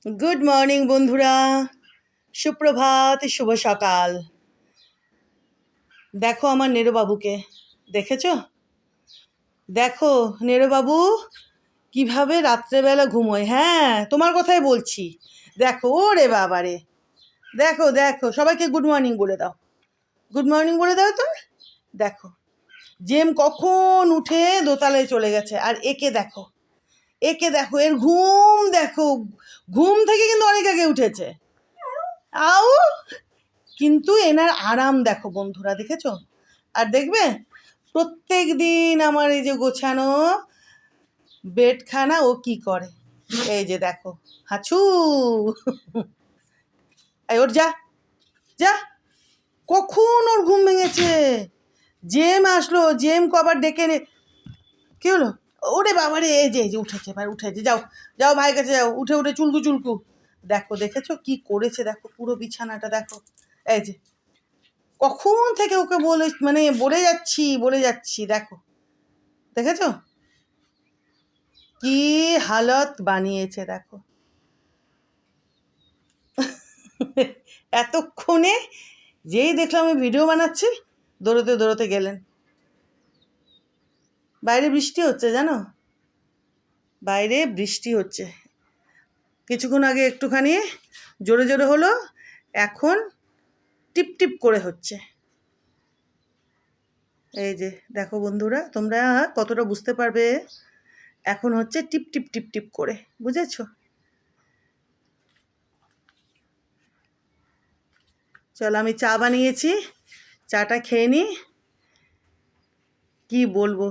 Good morning বন্ধুরা, সুপ্রভাত, শুভ সকাল। দেখো আমার নেরোবাবুকে, দেখেছো? দেখো নেরোবাবু কিভাবে রাত্রেবেলা ঘুমোয়। হ্যাঁ, তোমার কথাই বলছি। দেখো ওরে বাবারে, দেখো দেখো, সবাইকে গুড মর্নিং বলে দাও, গুড মর্নিং বলে দাও তো। দেখো জেম কখন উঠে দোতলায় চলে গেছে, আর একে দেখো, একে দেখো, এর ঘুম দেখো, ঘুম থেকে কিন্তু অনেক আগে উঠেছে। আও, কিন্তু এনার আরাম দেখো বন্ধুরা, দেখেছো? আর দেখবে প্রত্যেক দিন আমার এই যে গোছানো বেডখানা ও কি করে, এই যে দেখো, হাঁচু। এই ওর যা যা, কখন ওর ঘুম ভেঙেছে। জেম আসলো, জেম কবার ডেকে নে, কি হলো? ওরে বাবারে, এই যে উঠেছে, এবার উঠেছে। যাও যাও, ভাইয়ের কাছে যাও, উঠে উঠে চুলকু চুলকু। দেখো দেখেছো কি করেছে, দেখো পুরো বিছানাটা দেখো। এই যে কখন থেকে ওকে বলে যাচ্ছি, দেখো দেখেছো কি হালত বানিয়েছে, দেখো। এতক্ষণে যেই দেখলাম আমি ভিডিও বানাচ্ছি, দৌড়োতে দৌড়োতে গেলেন। বাইরে বৃষ্টি হচ্ছে, জানো? বাইরে বৃষ্টি হচ্ছে। কিছুক্ষণ আগে একটুখানি জোরে জোরে হলো, এখন টিপ টিপ করে হচ্ছে। এই যে দেখো বন্ধুরা, তোমরা কতটা বুঝতে পারবে, এখন হচ্ছে টিপ টিপ টিপ টিপ করে, বুঝেছো? চলো, আমি চা বানিয়েছি, চাটা খেয়ে নিই। কি বলবো,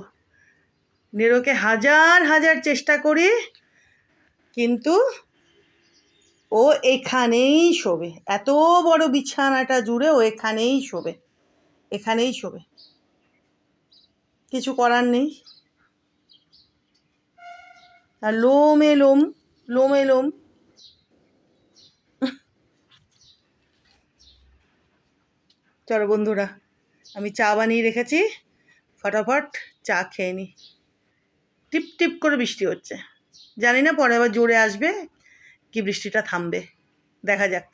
নেরোকে হাজার হাজার চেষ্টা করি, কিন্তু ও এখানেই শোবে। এত বড় বিছানাটা জুড়ে ও এখানেই শোবে, এখানেই শোবে, কিছু করার নেই। আর লোমে লোম, লোমে লোম। চলো বন্ধুরা, আমি চা বানিয়ে রেখেছি, ফটাফট চা খেয়ে নিই। টিপ টিপ করে বৃষ্টি হচ্ছে, জানি না পরে আবার জোরে আসবে কি বৃষ্টিটা থামবে, দেখা যাক।